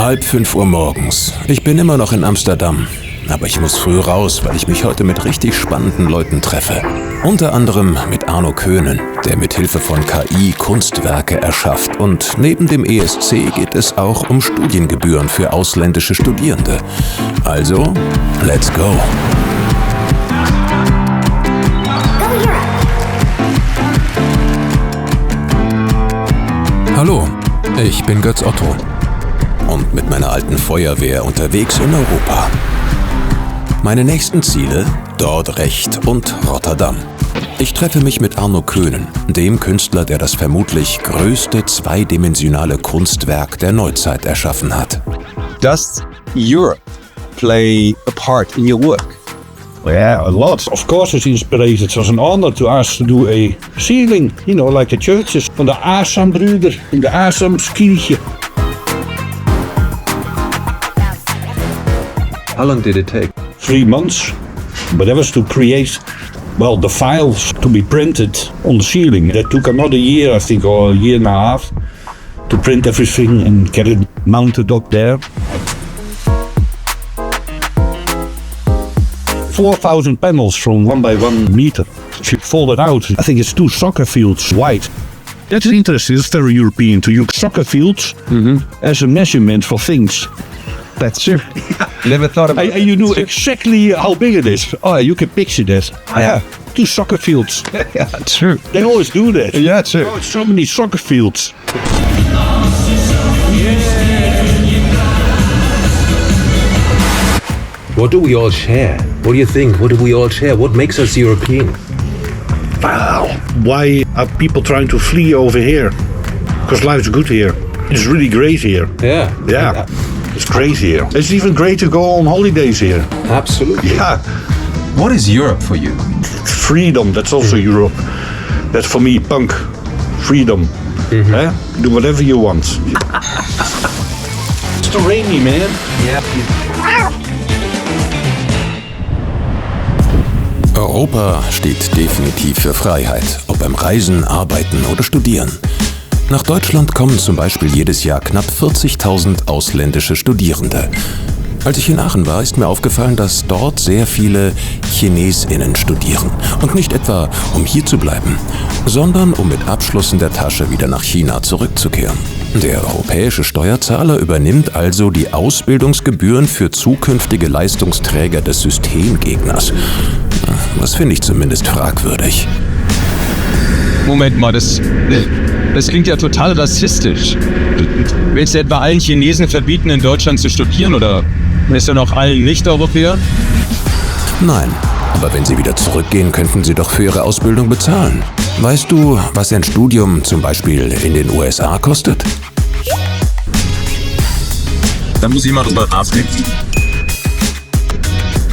4:30 morgens. Ich bin immer noch in Amsterdam. Aber ich muss früh raus, weil ich mich heute mit richtig spannenden Leuten treffe. Unter anderem mit Arno Köhnen, der mit Hilfe von KI Kunstwerke erschafft. Und neben dem ESC geht es auch um Studiengebühren für ausländische Studierende. Also, let's go! Hallo, ich bin Götz Otto und mit meiner alten Feuerwehr unterwegs in Europa. Meine nächsten Ziele: Dordrecht und Rotterdam. Ich treffe mich mit Arno Köhnen, dem Künstler, der das vermutlich größte zweidimensionale Kunstwerk der Neuzeit erschaffen hat. Does Europe play a part in your work? Yeah, a lot. Of course it's inspiration. It was an honor to ask to do a ceiling, like the churches. Van de Asam-brüder in de Asamskirche. How long did it take? 3 months. But that was to create, the files to be printed on the ceiling. That took another year, I think, or a year and a half, to print everything and get it mounted up there. 4,000 panels from 1 by 1 meter. She folded out. I think it's 2 soccer fields wide. That's interesting. It's very European to use soccer fields as a measurement for things. That's it. Never thought about it. And you know exactly how big it is. Oh, you can picture that. Yeah, 2 soccer fields. Yeah, true. They always do that. Yeah, true. Oh, so many soccer fields. What do we all share? What do you think? What do we all share? What makes us European? Wow. Why are people trying to flee over here? Because life's good here. It's really great here. Yeah. It's great here. It's even great to go on holidays here. Absolutely. Yeah. What is Europe for you? Freedom, that's also Europe. That's for me punk. Freedom. Do whatever you want. It's too rainy, man. Yeah. Europa steht definitiv für Freiheit, ob beim Reisen, Arbeiten oder Studieren. Nach Deutschland kommen zum Beispiel jedes Jahr knapp 40.000 ausländische Studierende. Als ich in Aachen war, ist mir aufgefallen, dass dort sehr viele ChinesInnen studieren. Und nicht etwa, um hier zu bleiben, sondern um mit Abschluss in der Tasche wieder nach China zurückzukehren. Der europäische Steuerzahler übernimmt also die Ausbildungsgebühren für zukünftige Leistungsträger des Systemgegners. Das finde ich zumindest fragwürdig. Moment mal, das klingt ja total rassistisch. Willst du etwa allen Chinesen verbieten, in Deutschland zu studieren, oder ist ja noch allen Nicht-Europäern? Nein, aber wenn sie wieder zurückgehen, könnten sie doch für ihre Ausbildung bezahlen. Weißt du, was ein Studium zum Beispiel in den USA kostet? Da muss ich mal drüber nachdenken.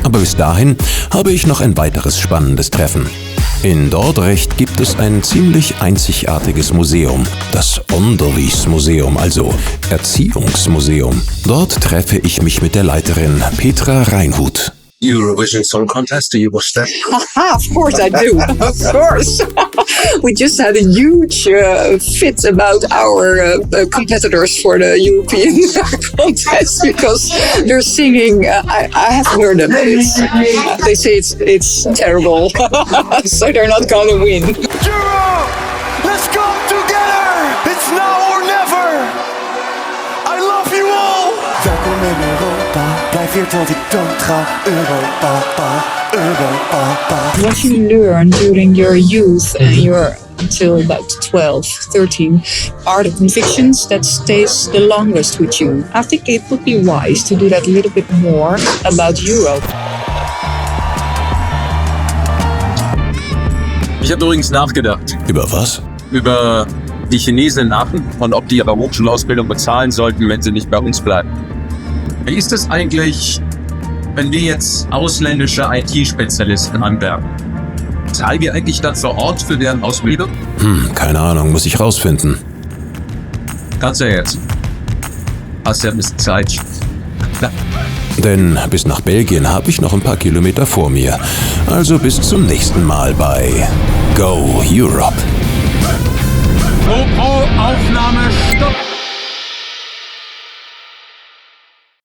Aber bis dahin habe ich noch ein weiteres spannendes Treffen. In Dordrecht gibt es ein ziemlich einzigartiges Museum, das Onderwijsmuseum, also Erziehungsmuseum. Dort treffe ich mich mit der Leiterin Petra Reinhut. Eurovision Song Contest, do you watch that? Of course I do. Of course. We just had a huge fit about our competitors for the European contest because they're singing. I haven't heard them. They say it's terrible, so they're not gonna win. Euro, let's go together. It's now or never. I love you all. Welkom in Europa, blijf hier tot ik doodga. Europa, Europa. What you learn during your youth and your until about 12, 13, are the convictions that stays the longest with you. I think it would be wise to do that a little bit more about Europe. Ich habe übrigens nachgedacht. Über was? Über die Chinesen in Aachen und ob die ihre Hochschulausbildung bezahlen sollten, wenn sie nicht bei uns bleiben. Wie ist es eigentlich, wenn wir jetzt ausländische IT-Spezialisten anwerben? Zahlen wir eigentlich dann vor Ort für deren Ausbildung? Keine Ahnung, muss ich rausfinden. Kannst du ja jetzt. Hast ja ein bisschen Zeit. Na. Denn bis nach Belgien habe ich noch ein paar Kilometer vor mir. Also bis zum nächsten Mal bei Go Europe. GoPro-Aufnahme, Stopp!